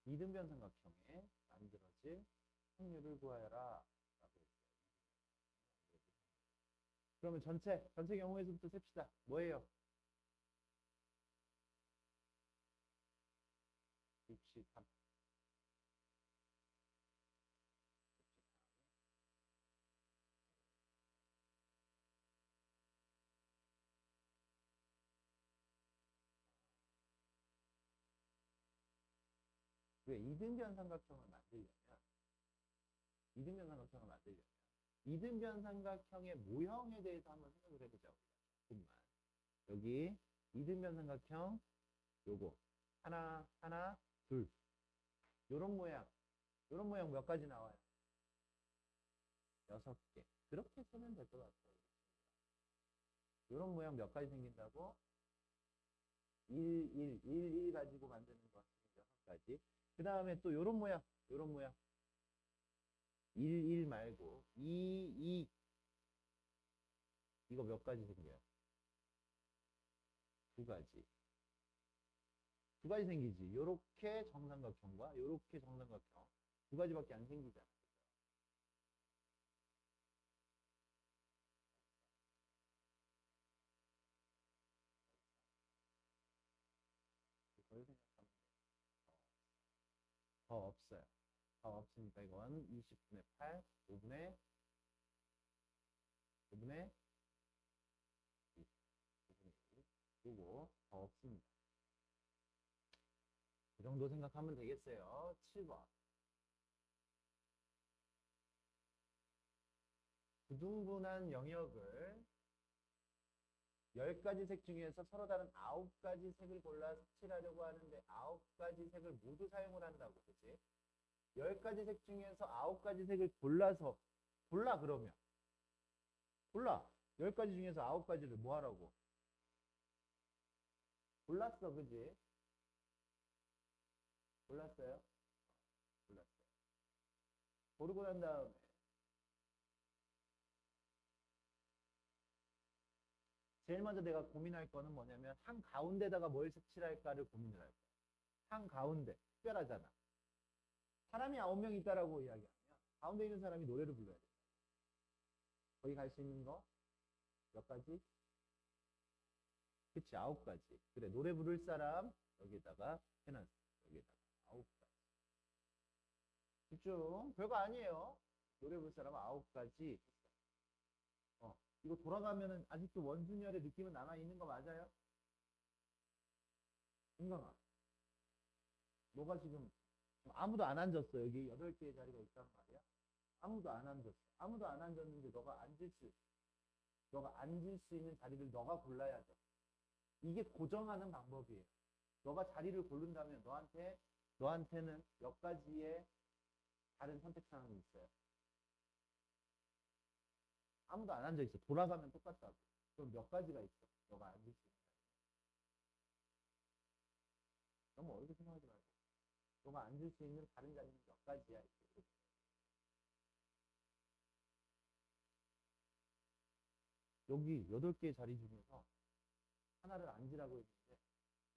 이등변 삼각형에 만들어질 확률을 구하여라. 라고 했어요. 그러면 전체 경우에서부터 셉시다. 뭐예요? 63. 왜 이등변 삼각형을 만들려면 이등변 삼각형의 모형에 대해서 한번 생각을 해보자. 조금만. 여기 이등변 삼각형 요거 하나 둘 요런 모양 몇 가지 나와요? 6개. 그렇게 쓰면 될 것 같아요. 요런 모양 몇 가지 생긴다고? 1 가지고 만드는 거 6가지. 그 다음에 또 요런 모양 1 말고 2 이거 몇 가지 생겨요? 2가지. 2가지 생기지. 요렇게 정삼각형과 요렇게 정삼각형 2가지밖에 안 생기잖아. 그걸 생각하면 돼. 더 없어요. 더 없으니까 이건 20분의 8, 5분의 2, 5분의 2. 그리고 더 없습니다. 그 정도 생각하면 되겠어요. 7번. 부등분한 영역을 10가지 색 중에서 서로 다른 9가지 색을 골라 색칠하려고 하는데 9가지 색을 모두 사용을 한다고. 그치? 10가지 색 중에서 9가지 색을 골라 그러면. 골라. 10가지 중에서 9가지를 뭐 하라고? 골랐어. 그지? 골랐어요? 골랐어요. 고르고 난 다음에 제일 먼저 내가 고민할 거는 뭐냐면 한가운데다가 뭘 색칠할까를 고민을 할 거야. 한가운데. 특별하잖아. 사람이 9명 있다라고 이야기하면 가운데 있는 사람이 노래를 불러야 돼. 거기 갈 수 있는 거 몇 가지? 그치, 9가지. 그래, 노래 부를 사람 여기다가 해놨어. 여기다가 9가지. 집중. 별거 아니에요. 노래 부를 사람 9가지. 이거 돌아가면은 아직도 원순열의 느낌은 남아있는 거 맞아요? 은강아. 너가 지금 아무도 안 앉았어. 여기 8개의 자리가 있단 말이야. 아무도 안 앉았어. 아무도 안 앉았는데 너가 앉을 수 있는 자리를 너가 골라야죠. 이게 고정하는 방법이에요. 너가 자리를 고른다면 너한테는 몇 가지의 다른 선택 사항이 있어요. 아무도 안 앉아 있어. 돌아가면 똑같다고. 그럼 몇 가지가 있어. 너가 앉을 수 있는 자리. 너무 어렵게 생각하지 말고. 너가 앉을 수 있는 다른 자리는 몇 가지야. 이렇게. 여기 8개의 자리 중에서 하나를 앉으라고 했는데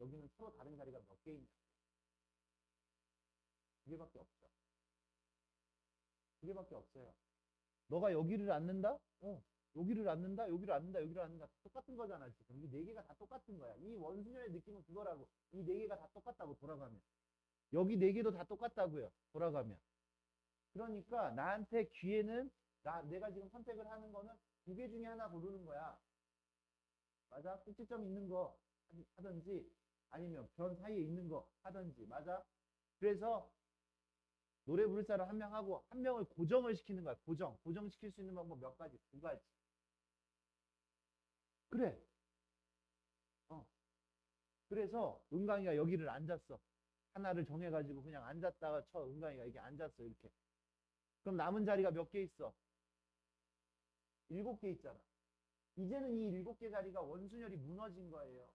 여기는 서로 다른 자리가 몇 개 있냐. 2개밖에 없죠. 2개밖에 없어요. 너가 여기를 앉는다? 여기를 앉는다? 여기를 앉는다? 여기를 앉는다? 똑같은 거잖아, 지금. 이 4개가 다 똑같은 거야. 이 원순열의 느낌은 그거라고. 이 4개가 다 똑같다고, 돌아가면. 여기 4개도 다 똑같다고요, 돌아가면. 그러니까 나한테 기회는, 내가 지금 선택을 하는 거는 2개 중에 하나 고르는 거야. 맞아? 꼭지점 있는 거 하든지, 아니면 변 사이에 있는 거 하든지, 맞아? 그래서 노래 부를 사람 1명 하고 1명을 고정을 시키는 거야. 고정시킬 수 있는 방법 몇 가지? 2가지. 그래. 그래서 은강이가 여기를 앉았어. 하나를 정해가지고 그냥 앉았다가 은강이가 이게 앉았어. 이렇게. 그럼 남은 자리가 몇 개 있어? 7개 있잖아. 이제는 이 7개 자리가 원순열이 무너진 거예요.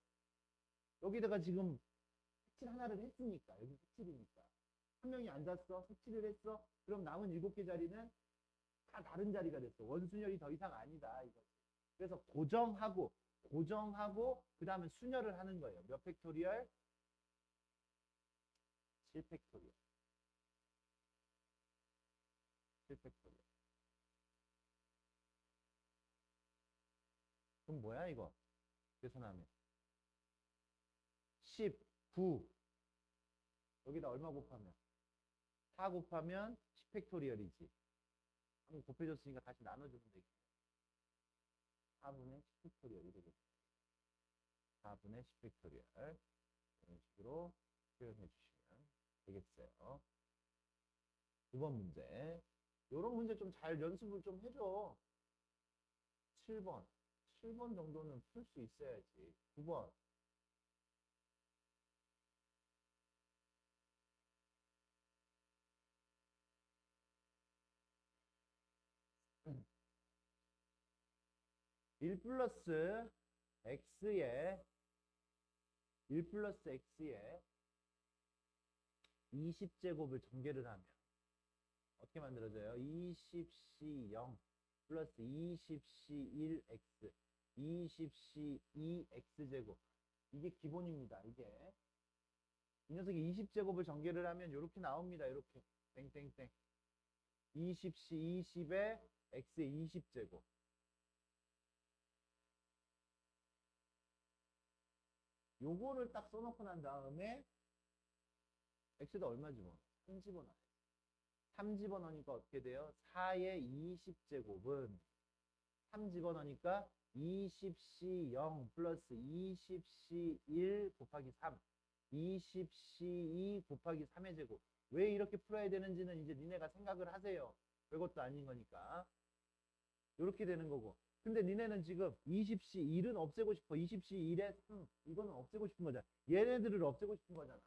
여기다가 지금 색칠 하나를 했으니까. 여기 색칠이니까. 1명이 앉았어. 색칠을 했어. 그럼 남은 7개 자리는 다 다른 자리가 됐어. 원순열이 더 이상 아니다. 이거지. 그래서 고정하고 그 다음에 순열을 하는 거예요. 몇 팩토리얼? 7팩토리얼. 7팩토리얼. 그럼 뭐야 이거? 계산하면 19 여기다 얼마 곱하면 4 곱하면 10팩토리얼이지. 한번 곱해줬으니까 다시 나눠주면 되겠네. 4분의 10팩토리얼이 되겠네. 4분의 10팩토리얼 이런 식으로 표현해 주시면 되겠어요. 2번 문제. 이런 문제 좀 잘 연습을 좀 해줘. 7번. 7번 정도는 풀 수 있어야지. 9번. 음. 1 플러스 x에 1 플러스 x에 20제곱을 전개를 하면 어떻게 만들어져요? 20c 0 플러스 20c 1x 20c 2x제곱 이게 기본입니다. 이게 이 녀석이 20제곱을 전개를 하면 이렇게 나옵니다. 이렇게 땡땡땡 20c 20에 x의 20제곱 요거를 딱 써놓고 난 다음에 x에다 얼마 집어넣어? 3 집어넣어요. 3 집어넣으니까 어떻게 돼요? 4의 20제곱은 3 집어넣으니까 20c 0 플러스 20c 1 곱하기 3 20c 2 곱하기 3의 제곱 왜 이렇게 풀어야 되는지는 이제 니네가 생각을 하세요. 별것도 아닌 거니까 이렇게 되는 거고 근데 니네는 지금 20c 1은 없애고 싶어 20c 1에 3 이거는 없애고 싶은 거잖아. 얘네들을 없애고 싶은 거잖아.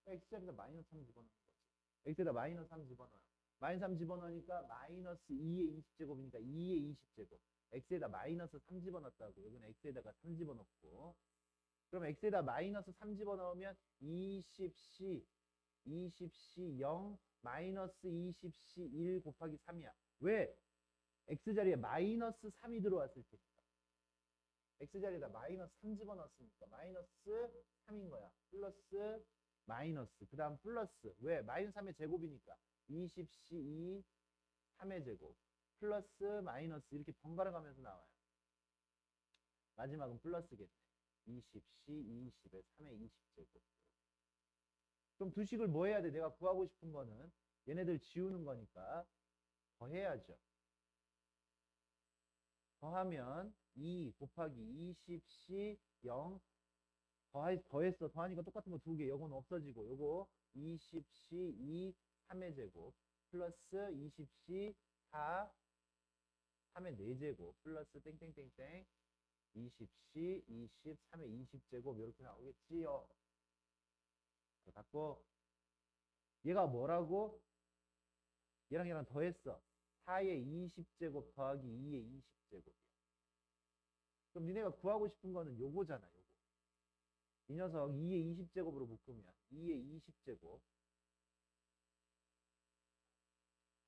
x에다 마이너스 3 집어넣는 거지. x에다 마이너스 3 집어넣어요. 마이너스 3 집어넣으니까 마이너스 2의 20제곱이니까 2의 20제곱. x에다 마이너스 3 집어넣었다고. 여기는 x에다가 3 집어넣고. 그럼 x에다 마이너스 3 집어넣으면 20c 0 마이너스 20c 1 곱하기 3이야. 왜? x자리에 마이너스 3이 들어왔을 테니까. x자리에다 마이너스 3 집어넣었으니까 마이너스 3인 거야. 플러스 마이너스 그 다음 플러스 왜? 마이너스 3의 제곱이니까 20c 2 3의 제곱 플러스 마이너스 이렇게 번갈아 가면서 나와요. 마지막은 플러스겠네. 20c 20에 3의 20제곱 그럼 두 식을 뭐 해야 돼? 내가 구하고 싶은 거는 얘네들 지우는 거니까 더해야죠. 더하면 2 곱하기 20c 0 더했어. 더하니까 똑같은 거 두 개. 요건 없어지고 요거 20c 2 3의 제곱 플러스 20c 4 3의 4제곱 플러스 땡땡땡땡 20c 20 3의 20제곱 이렇게 나오겠지요. 갖고 얘가 뭐라고? 얘랑 더했어. 4의 20제곱 더하기 2의 20제곱이야. 그럼 니네가 구하고 싶은 거는 요거잖아. 요거. 이 녀석 2의 20제곱으로 묶으면 2의 20제곱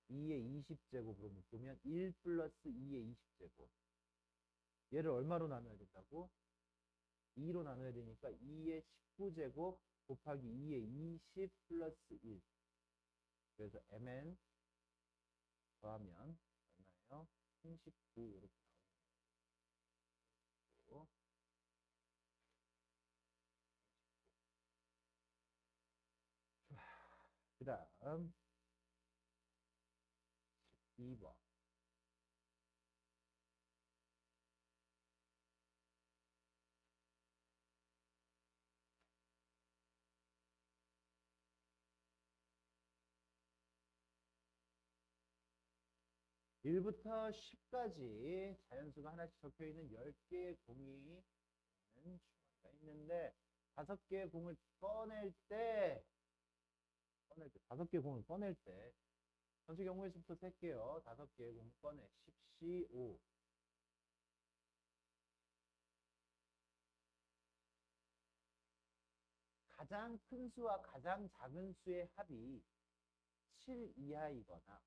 2의 20제곱으로 묶으면 1 플러스 2의 20제곱 얘를 얼마로 나눠야 된다고? 2로 나눠야 되니까 2의 19제곱 곱하기 2의 20 플러스 1 그래서 mn 더하면 얼마예요? 39 이렇게 나오고 그 다음 12번 1부터 10까지 자연수가 하나씩 적혀있는 10개의 공이 있는 주머니가 있는데 5개의 공을 꺼낼 때 5개의 공을 꺼낼 때 전체 경우의 수부터 셀게요. 5개의 공을 꺼내 10C 5 가장 큰 수와 가장 작은 수의 합이 7 이하이거나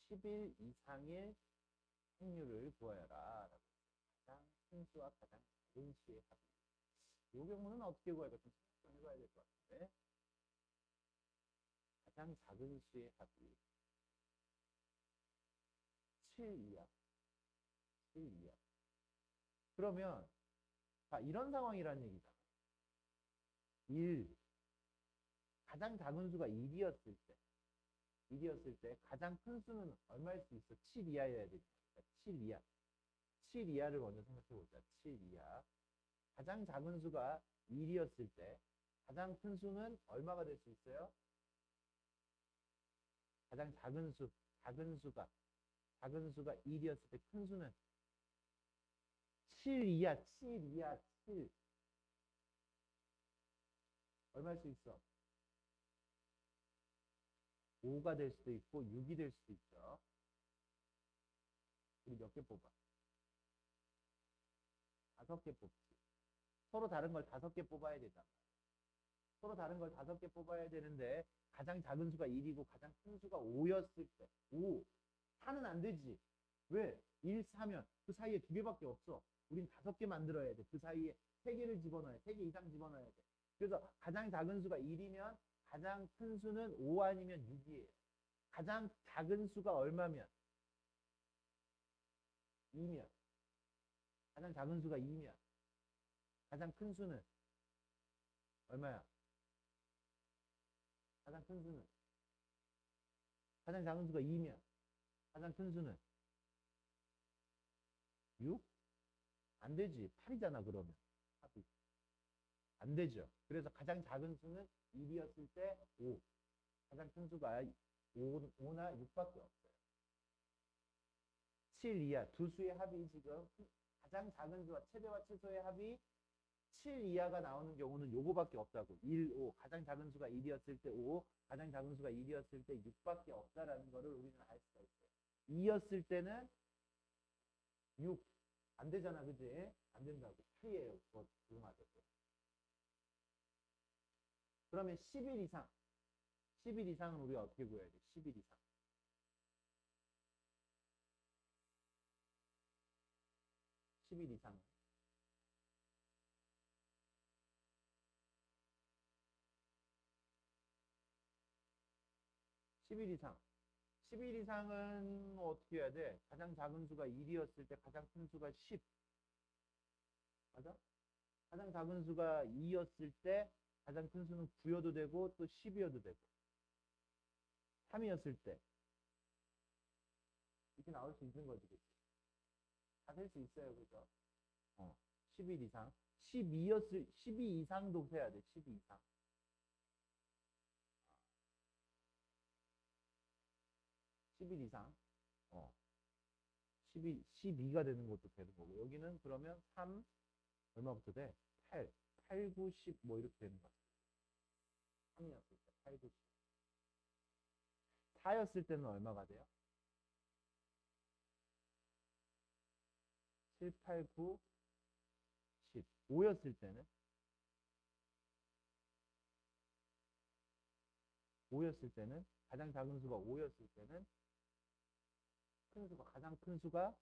11 이상일 확률을 구하여라. 가장 큰 수와 가장 작은 수의 합이. 이 경우는 어떻게 구할까? 좀 생각 좀 해봐야 될 것 같은데. 가장 작은 수의 합이 7 이하. 7 이하. 그러면 자, 이런 상황이란 얘기잖아. 1. 가장 작은 수가 1이었을 때. 1이었을 때 가장 큰 수는 얼마일 수 있어? 7 이하여야 되니까. 7 이하. 7 이하를 먼저 생각해 보자. 7 이하. 가장 작은 수가 1이었을 때 가장 큰 수는 얼마가 될 수 있어요? 가장 작은 수가 1이었을 때 큰 수는 7 이하, 7 이하, 7. 얼마일 수 있어? 5가 될 수도 있고 6이 될 수도 있죠. 우리 몇 개 뽑아? 5개 뽑지. 서로 다른 걸 5개 뽑아야 되잖아. 서로 다른 걸 5개 뽑아야 되는데 가장 작은 수가 1이고 가장 큰 수가 5였을 때 5. 4는 안 되지. 왜? 1, 4면 그 사이에 2개밖에 없어. 우린 5개 만들어야 돼. 그 사이에 3개를 집어넣어야 돼. 3개 이상 집어넣어야 돼. 그래서 가장 작은 수가 1이면 가장 큰 수는 5 아니면 6이에요. 가장 작은 수가 얼마면? 2면. 가장 작은 수가 2면. 가장 큰 수는 얼마야? 가장 큰 수는? 가장 작은 수가 2면. 가장 큰 수는? 6? 안 되지. 8이잖아, 그러면. 합이. 안 되죠. 그래서 가장 작은 수는 1이었을 때 5. 가장 큰 수가 5나 6밖에 없어요. 7 이하. 두 수의 합이 지금 가장 작은 수와 최대와 최소의 합이 7 이하가 나오는 경우는 요거밖에 없다고. 1, 5. 가장 작은 수가 1이었을 때 5. 가장 작은 수가 1이었을 때 6밖에 없다라는 거를 우리는 알 수가 있어요. 2였을 때는 6. 안 되잖아, 그지? 안 된다고. 8이에요. 그거마저도. 그러면 10일 이상. 10일 이상은 우리가 어떻게 구해야 돼? 10일 이상. 10일 이상은. 10일 이상. 10일 이상은 어떻게 해야 돼? 가장 작은 수가 1이었을 때 가장 큰 수가 10. 맞아? 가장 작은 수가 2였을 때 가장 큰 수는 9여도 되고 또 10이어도 되고 3이었을 때 이렇게 나올 수 있는 거지. 그치? 다 될 수 있어요. 그죠? 10일 이상. 12 이상도 해야 돼. 12 이상. 10일 이상. 12가 되는 것도 되는 거고. 여기는 그러면 3, 얼마부터 돼? 8, 8, 9, 10, 뭐 이렇게 되는 거야. 3이었을 때, 8, 9, 10. 4였을 때는 얼마가 돼요? 7, 8, 9, 10. 5였을 때는? 5였을 때는? 가장 작은 수가 5였을 때는? 가장 큰 수가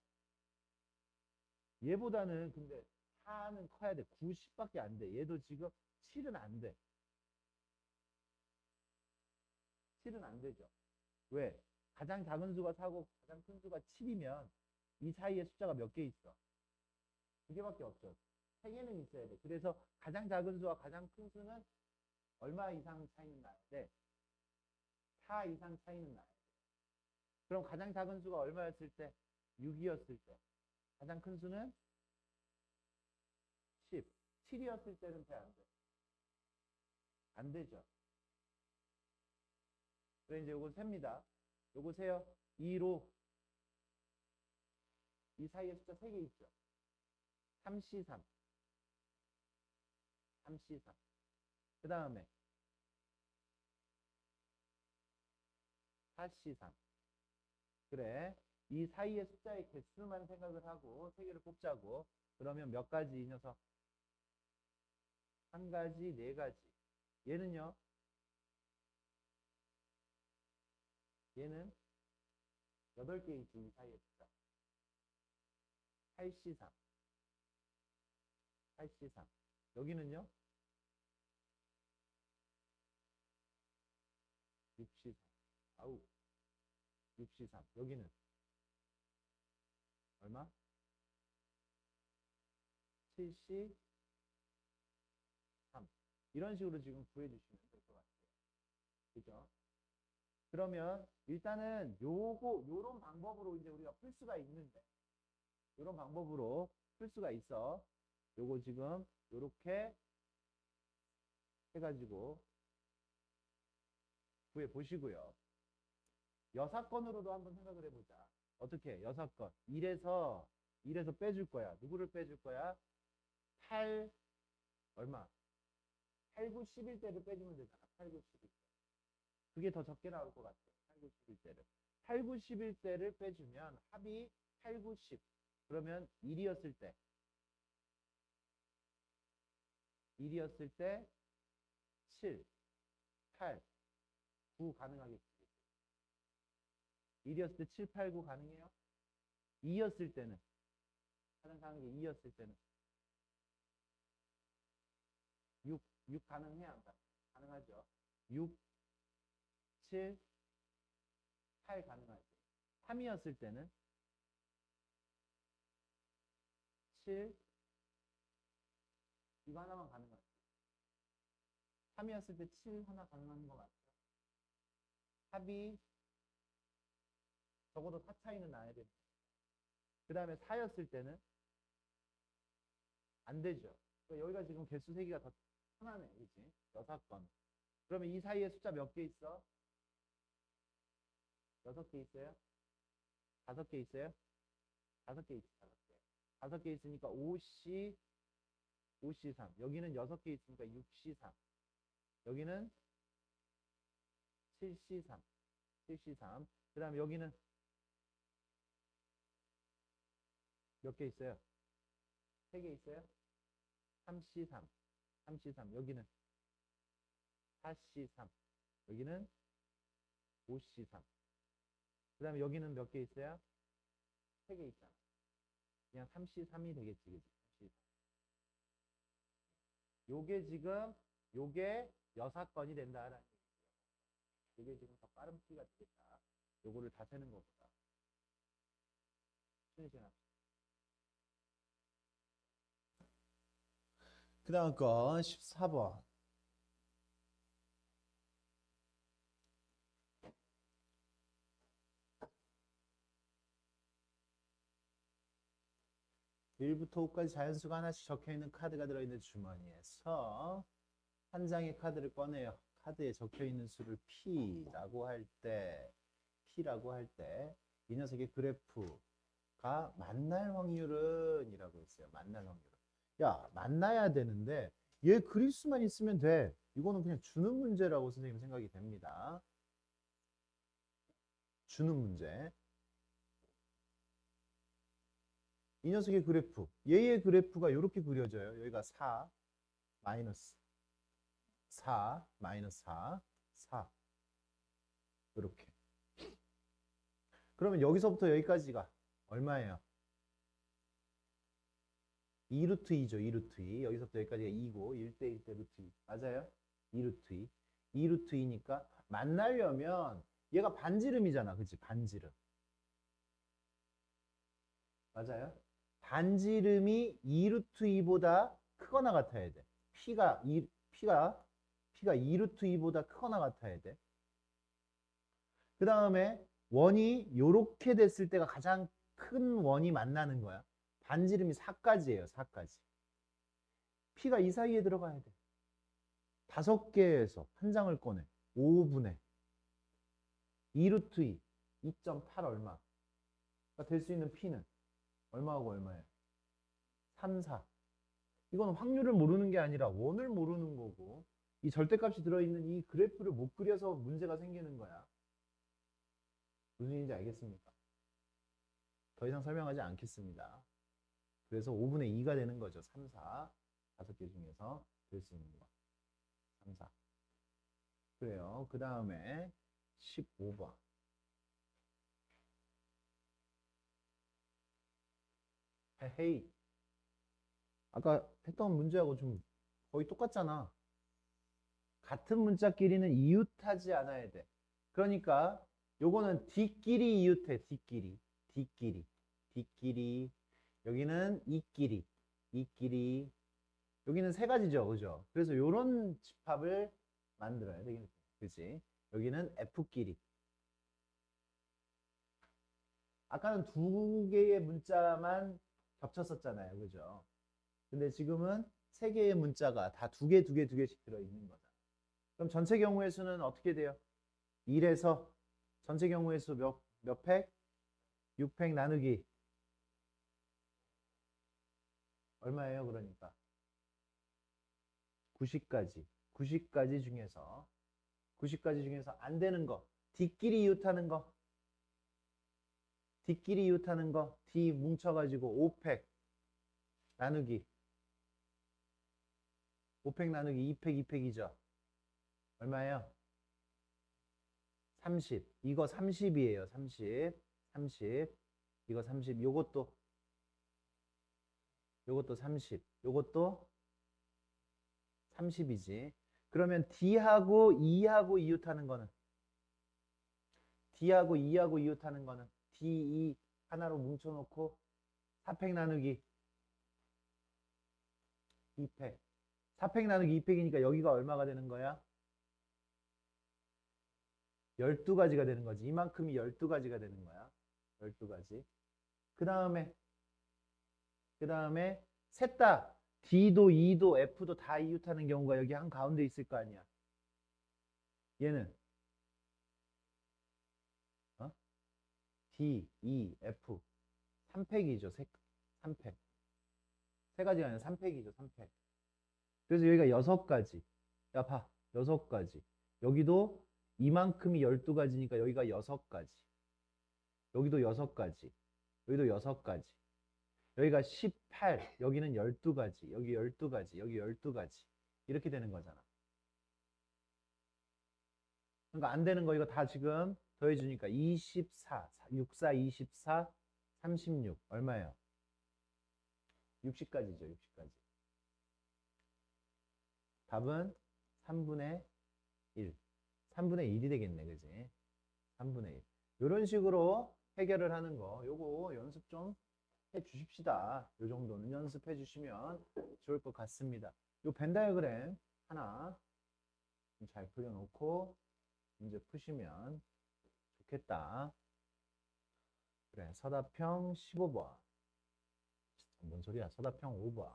얘보다는 근데 4는 커야 돼. 9, 10밖에 안 돼. 얘도 지금 7은 안 돼. 7은 안 되죠. 왜? 가장 작은 수가 4고 가장 큰 수가 7이면 이 사이에 숫자가 몇 개 있어? 2개밖에 없죠. 3개는 있어야 돼. 그래서 가장 작은 수와 가장 큰 수는 얼마 이상 차이는 나야 돼? 4 이상 차이는 나야 돼. 그럼 가장 작은 수가 얼마였을 때? 6이었을 때. 가장 큰 수는 10. 7이었을 때는 돼, 안 돼? 안 되죠. 그래, 이제 요거 셉니다. 요거 세요. 2로. 이 사이에 숫자 3개 있죠. 3C3. 3C3. 그 다음에 4C3. 그래. 이 사이의 숫자의 개수만 생각을 하고 3개를 뽑자고. 그러면 몇 가지 이 녀석? 1가지, 4가지. 얘는요? 얘는 8개 있지, 이 사이의 숫자. 8C3. 8C3. 여기는요? 6C3. 아우. 6C3. 여기는 얼마? 73. 이런 식으로 지금 구해주시면 될 것 같아요. 그죠? 그러면 일단은 요런 방법으로 이제 우리가 풀 수가 있는데, 요런 방법으로 풀 수가 있어. 요거 지금 요렇게 해가지고 구해 보시고요. 여사건으로도 한번 생각을 해보자. 어떻게? 여사건. 1에서 빼줄 거야. 누구를 빼줄 거야? 8, 얼마? 8, 9, 11대를 빼주면 되잖아. 8, 9, 11대. 그게 더 적게 나올 것 같아. 8, 9, 11대를. 8, 9, 11대를 빼주면 합이 8, 9, 10. 그러면 1이었을 때 7, 8, 9 가능하겠지. 1이었을 때 7, 8, 9 가능해요? 2였을 때는 가장 강한 게 2였을 때는 6 가능해 안 가능? 가능하죠. 6, 7, 8 가능하지. 3이었을 때는 7, 이거 하나만 가능하지. 3이었을 때 7 하나 가능한 거 맞죠? 합이 적어도 4 차이는 나야 됩니다. 그 다음에 4였을 때는 안 되죠. 그러니까 여기가 지금 개수 세기가 더 편하네. 그치? 6건. 그러면 이 사이에 숫자 몇 개 있어? 6개 있어요? 5개 있어요? 5개 있지, 5개. 5개 있으니까 5C, 5C3. 여기는 6개 있으니까 6C3. 여기는 7C3. 7C3. 그 다음에 여기는 몇 개 있어요? 3개 있어요? 3C3. 3C3. 여기는 4C3. 여기는 5C3. 그 다음에 여기는 몇 개 있어요? 3개 있잖아. 그냥 3C3이 되겠지. 그치? 3C3. 요게 지금, 요게 6건이 된다라는 얘기죠. 요게 지금 더 빠른 풀이가 되겠다. 요거를 다 세는 것보다. 쉬는 시간 합시다. 그 다음 건 14번. (1부터 5까지) 자연수가 하나씩 적혀있는 카드가 들어있는 주머니에서 한 장의 카드를 꺼내요. 카드에 적혀있는 수를 P라고 할 때 이 녀석의 그래프가 만날 확률은 이라고 했어요. 만날 확률은. 야, 만나야 되는데 얘 그릴 수만 있으면 돼. 이거는 그냥 주는 문제라고 선생님 생각이 됩니다. 주는 문제. 이 녀석의 그래프, 얘의 그래프가 이렇게 그려져요. 여기가 4, 마이너스 4, 마이너스 4, 4 이렇게. 그러면 여기서부터 여기까지가 얼마예요? 2루트 2죠. 2루트 2. 여기서부터 여기까지가 2고 1대 1대 루트 2. 맞아요? 2루트 2. 2루트 2니까 만나려면 얘가 반지름이잖아. 그치? 반지름. 맞아요? 반지름이 2루트 2보다 크거나 같아야 돼. P가 2루트 2보다 크거나 같아야 돼. 그 다음에 원이 요렇게 됐을 때가 가장 큰 원이 만나는 거야. 반지름이 4까지예요. 4까지. P가 이 사이에 들어가야 돼. 5개에서 한 장을 꺼내. 5분의 2루트 2, 2.8 얼마가 될 수 있는 P는 얼마하고 얼마예요? 3, 4. 이건 확률을 모르는 게 아니라 원을 모르는 거고 이 절대값이 들어있는 이 그래프를 못 그려서 문제가 생기는 거야. 무슨 얘기인지 알겠습니까? 더 이상 설명하지 않겠습니다. 그래서 5분의 2가 되는 거죠. 3, 4. 5개 중에서 될 수 있는 거. 3, 4. 그래요. 그 다음에 15번. 헤이. 아까 했던 문제하고 좀 거의 똑같잖아. 같은 문자끼리는 이웃하지 않아야 돼. 그러니까 요거는 뒷끼리 이웃해. 뒷끼리. D끼리. 여기는 E끼리. 여기는 세 가지죠, 그죠? 그래서 요런 집합을 만들어야 되겠네. 그치? 여기는 F끼리. 아까는 두 개의 문자만 겹쳤었잖아요, 그죠? 근데 지금은 세 개의 문자가 다 두 개씩 들어있는 거다. 그럼 전체 경우의 수는 어떻게 돼요? 1에서 전체 경우의 수 몇 팩? 6팩 나누기 얼마예요? 그러니까 90까지 중에서 안 되는 거 D끼리 이웃하는 거 D 뭉쳐가지고 5팩 나누기 2팩이죠. 얼마예요? 30. 이거 30이에요. 30. 이거 30. 요것도 30. 요것도 30이지. 그러면 D하고 E하고 이웃하는 거는 D, E 하나로 뭉쳐놓고 4팩 나누기 2팩. 4팩 나누기 2팩이니까 여기가 얼마가 되는 거야? 12가지가 되는 거지. 이만큼이 12가지가 되는 거야. 12가지. 그 다음에 셋 다 D도 E도 F도 다 이웃하는 경우가 여기 한 가운데 있을 거 아니야. 얘는 D, E, F 3팩이죠. 3팩. 세 가지가 아니라 3팩이죠. 3팩. 그래서 여기가 6가지. 야, 봐. 6가지. 여기도 이만큼이 12가지니까 여기가 6가지. 여기도 6가지. 여기도 6가지. 여기가 18. 여기는 12가지. 여기 12가지. 여기 12가지. 이렇게 되는 거잖아. 그러니까 안 되는 거 이거 다 지금 더해주니까 24. 64, 24, 36. 얼마예요? 60가지죠. 60가지. 답은 3분의 1. 3분의 1이 되겠네. 그지? 3분의 1. 이런 식으로 해결을 하는 거. 요거 연습 좀 해 주십시다. 요 정도는 연습해 주시면 좋을 것 같습니다. 요 벤 다이어그램 하나 잘 그려놓고 문제 푸시면 좋겠다. 그래, 서답형 15번. 뭔 소리야? 서답형 5번.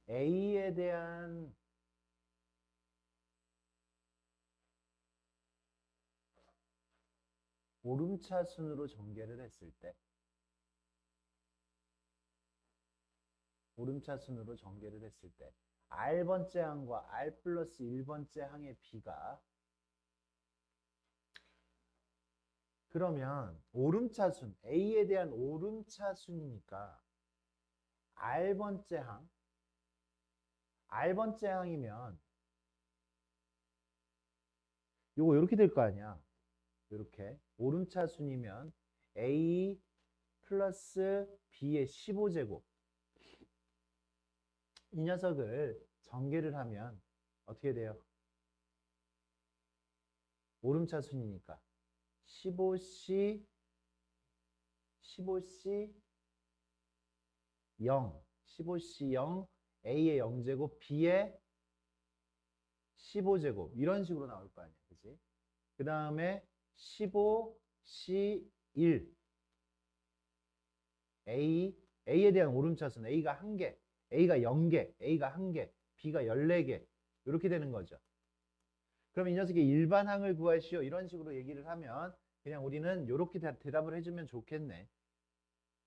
A에 대한 오름차 순으로 전개를 했을 때 R번째 항과 R 플러스 1번째 항의 B가 그러면 오름차순 A에 대한 오름차순이니까 R번째 항이면 요거 이렇게 될 거 아니야. 이렇게 오름차순이면 A 플러스 B의 15제곱 이 녀석을 전개를 하면 어떻게 돼요? 오름차순이니까 15C 0 A의 0제곱 B의 15제곱 이런 식으로 나올 거 아니야. 그치? 그 다음에 15C1 A에 대한 오름차순 A가 1개, A가 0개, A가 1개, B가 14개 이렇게 되는 거죠. 그럼 이 녀석의 일반항을 구하시오 이런 식으로 얘기를 하면 그냥 우리는 이렇게 대답을 해주면 좋겠네.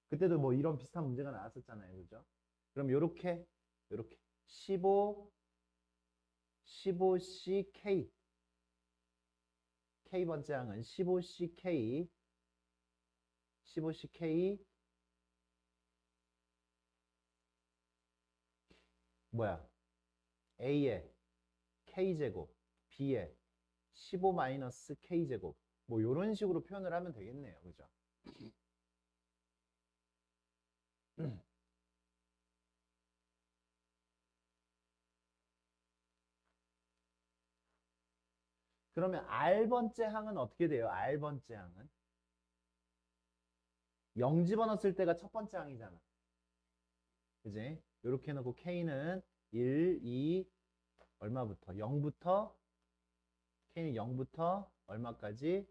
그때도 뭐 이런 비슷한 문제가 나왔었잖아요. 그죠? 그럼 이렇게 15CK K번째 항은 15CK 뭐야? A의 K제곱 B의 15-K제곱 뭐 이런 식으로 표현을 하면 되겠네요. 그죠? 그러면 R번째 항은 어떻게 돼요? R번째 항은 0 집어넣었을 때가 첫 번째 항이잖아. 그지? 이렇게 해놓고 K는 1, 2, 얼마부터? 0부터 K는 0부터 얼마까지?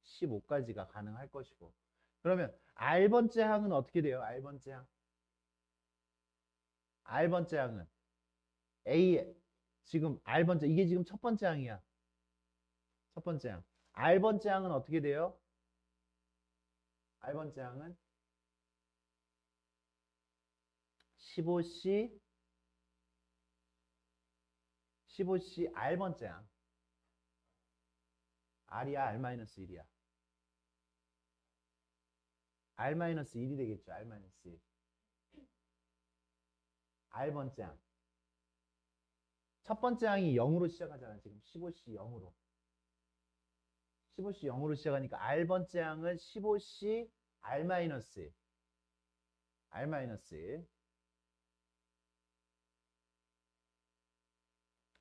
15까지가 가능할 것이고. 그러면 R번째 항은 어떻게 돼요? R번째 항. R번째 항은 A 지금 R번째 이게 지금 첫 번째 항이야. 첫 번째 항. R번째 항은 어떻게 돼요? R번째 항은 15C R번째 항. R이야, R-1이야. R-1이 되겠죠. R-1. R번째 항. 첫 번째 항이 0으로 시작하잖아. 지금 15C 0으로. 15C 0으로 시작하니까 R번째 항은 15C R-1. R-1.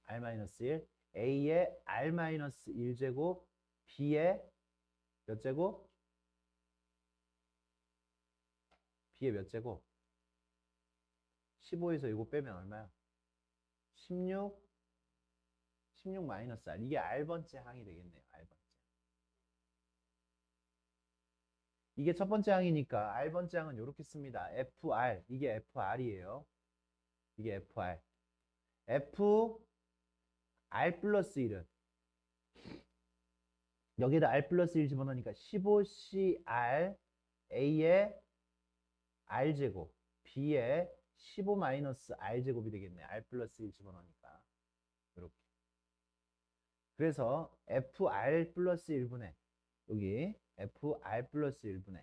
R-1. A의 R-1제곱, B의 몇 제곱? B의 몇 제곱? 15에서 이거 빼면 얼마야? 16 마이너스 R. 이게 R번째 항이 되겠네요. R번째. 이게 첫 번째 항이니까 R번째 항은 이렇게 씁니다. FR. 이게 FR이에요. 이게 FR. FR 플러스 1은 여기다 R 플러스 1 집어넣으니까 15CR A의 R제곱 B의 15 마이너스 R제곱이 되겠네. R 플러스 1 집어넣으니까 이렇게. 그래서 FR 플러스 1분의 여기 FR 플러스 1분의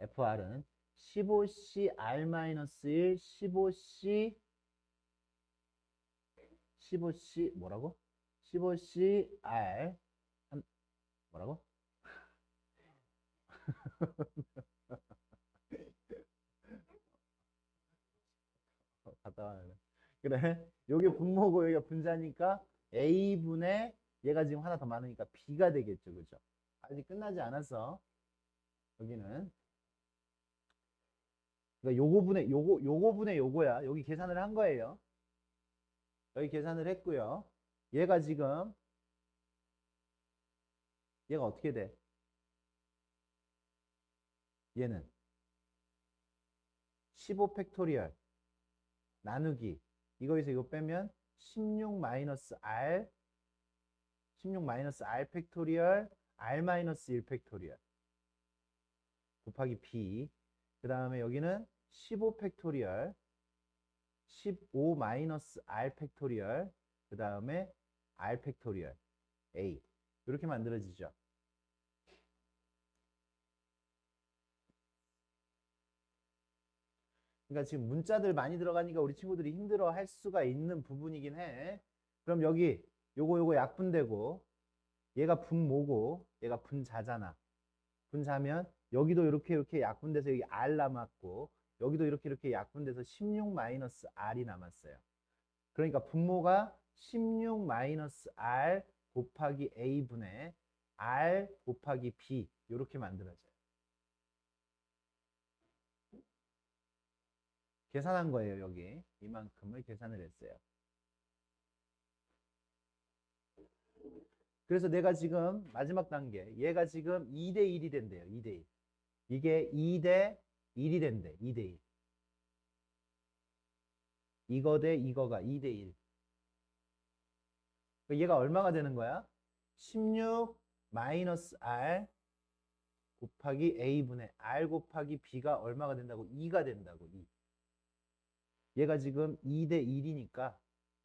FR은 15CR-1 15C 뭐라고? 15CR 뭐라고? 갔다 와야 그래. 여기 분모고 여기가 분자니까 A분의 얘가 지금 하나 더 많으니까 B가 되겠죠. 그죠? 아직 끝나지 않았어. 여기는. 그러니까 요거분의 요거야. 여기 계산을 한 거예요. 여기 계산을 했고요. 얘가 지금 얘가 어떻게 돼? 얘는 15 팩토리얼 나누기 이거에서 이거 빼면 16 마이너스 R 16 마이너스 R 팩토리얼 R 마이너스 1 팩토리얼 곱하기 B 그 다음에 여기는 15 팩토리얼 15 마이너스 R 팩토리얼 그 다음에 R 팩토리얼 A 이렇게 만들어지죠. 그러니까 지금 문자들 많이 들어가니까 우리 친구들이 힘들어 할 수가 있는 부분이긴 해. 그럼 여기 요거 약분되고 얘가 분모고 얘가 분자잖아. 분자면 여기도 이렇게 약분돼서 여기 R 남았고 여기도 이렇게 약분돼서 16 마이너스 R이 남았어요. 그러니까 분모가 16 마이너스 R 곱하기 A분의 R 곱하기 B 이렇게 만들어져요. 계산한 거예요. 여기 이만큼을 계산을 했어요. 그래서 내가 지금 마지막 단계 얘가 지금 2대 1이 된대요. 2대 1. 이게 2대 1이 된대. 2대 1. 이거 대 이거가 2대 1. 얘가 얼마가 되는 거야? 16 마이너스 R 곱하기 A분의 R 곱하기 B가 얼마가 된다고? 2가 된다고. 2. 얘가 지금 2대 1이니까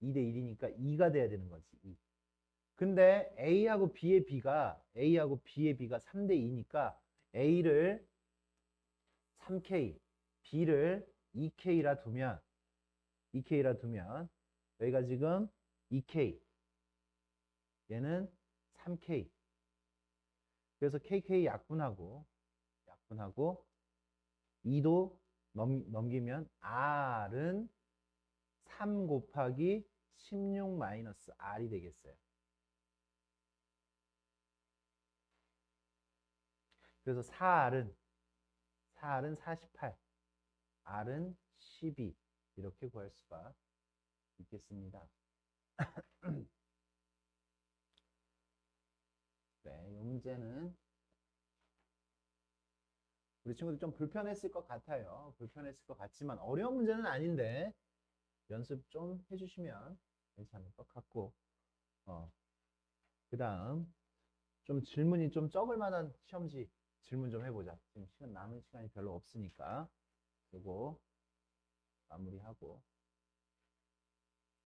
2대 1이니까 2가 돼야 되는 거지. 2. 근데 A하고 B의 B가 3대 2니까 A를 3K, B를 2K라 두면 여기가 지금 2K. 얘는 3K. 그래서 KK 약분하고 2도 넘기면 R은 3 곱하기 16 마이너스 R이 되겠어요. 그래서 4R은 48, R은 12 이렇게 구할 수가 있겠습니다. 네, 이 문제는 우리 친구들 좀 불편했을 것 같아요. 불편했을 것 같지만 어려운 문제는 아닌데 연습 좀 해주시면 괜찮을 것 같고 그 다음 좀 질문이 좀 적을 만한 시험지 질문 좀 해보자. 지금 남은 시간이 별로 없으니까 요거 마무리하고